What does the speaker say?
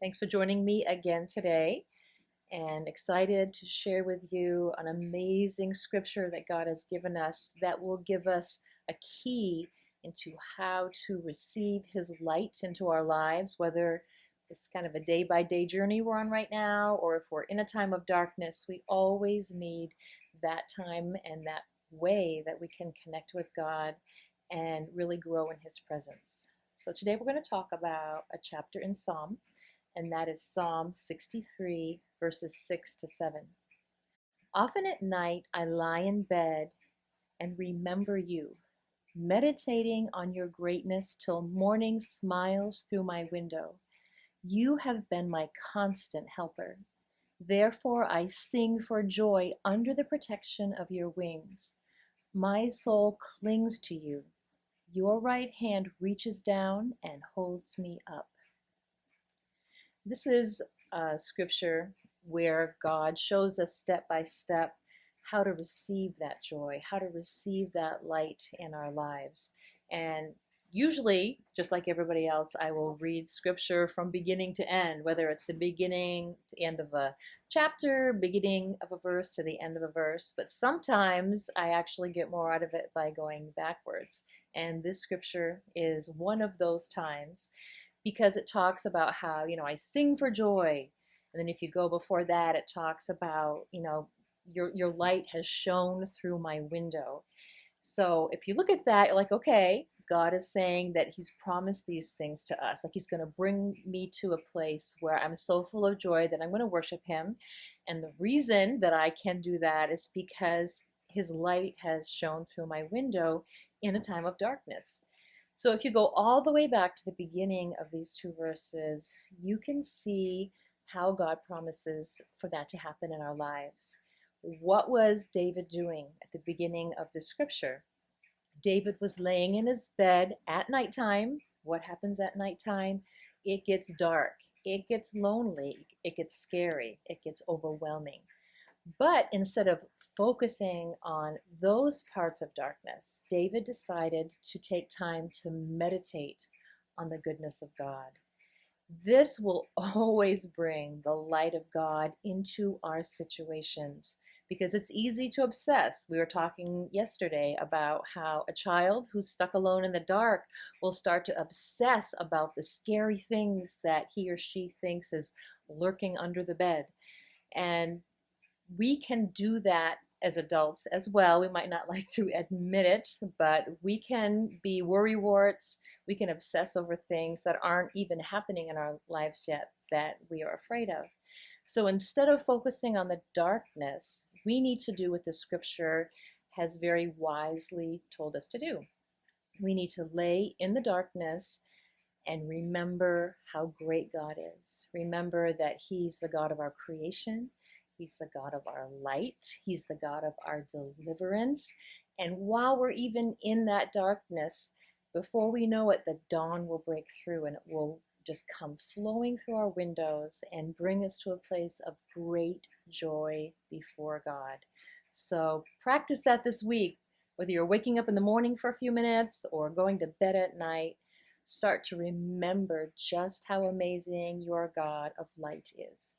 Thanks for joining me again today, and excited to share with you an amazing scripture that God has given us that will give us a key into how to receive His light into our lives, whether it's kind of a day-by-day journey we're on right now, or if we're in a time of darkness. We always need that time and that way that we can connect with God and really grow in His presence. So today we're going to talk about a chapter in Psalm, and that is Psalm 63, verses 6 to 7. Often at night I lie in bed and remember you, meditating on your greatness till morning smiles through my window. You have been my constant helper. Therefore I sing for joy under the protection of your wings. My soul clings to you. Your right hand reaches down and holds me up. This is a scripture where God shows us step by step how to receive that joy, how to receive that light in our lives. And usually, just like everybody else, I will read scripture from beginning to end, whether it's the beginning to end of a chapter, beginning of a verse to the end of a verse. But sometimes I actually get more out of it by going backwards. And this scripture is one of those times, because it talks about how, I sing for joy. And then if you go before that, it talks about, your light has shone through my window. So if you look at that, you're like, okay, God is saying that He's promised these things to us. Like He's going to bring me to a place where I'm so full of joy that I'm going to worship Him. And the reason that I can do that is because His light has shone through my window in a time of darkness. So if you go all the way back to the beginning of these two verses, you can see how God promises for that to happen in our lives. What was David doing at the beginning of the scripture? David was laying in his bed at nighttime. What happens at nighttime? It gets dark. It gets lonely. It gets scary. It gets overwhelming. But instead of focusing on those parts of darkness, David decided to take time to meditate on the goodness of God. This will always bring the light of God into our situations, because it's easy to obsess. We were talking yesterday about how a child who's stuck alone in the dark will start to obsess about the scary things that he or she thinks is lurking under the bed. And we can do that as adults as well. We might not like to admit it, but we can be worrywarts. We can obsess over things that aren't even happening in our lives yet that we are afraid of. So instead of focusing on the darkness, we need to do what the scripture has very wisely told us to do. We need to lay in the darkness and remember how great God is. Remember that He's the God of our creation. He's the God of our light. He's the God of our deliverance. And while we're even in that darkness, before we know it, the dawn will break through and it will just come flowing through our windows and bring us to a place of great joy before God. So practice that this week. Whether you're waking up in the morning for a few minutes or going to bed at night, start to remember just how amazing your God of light is.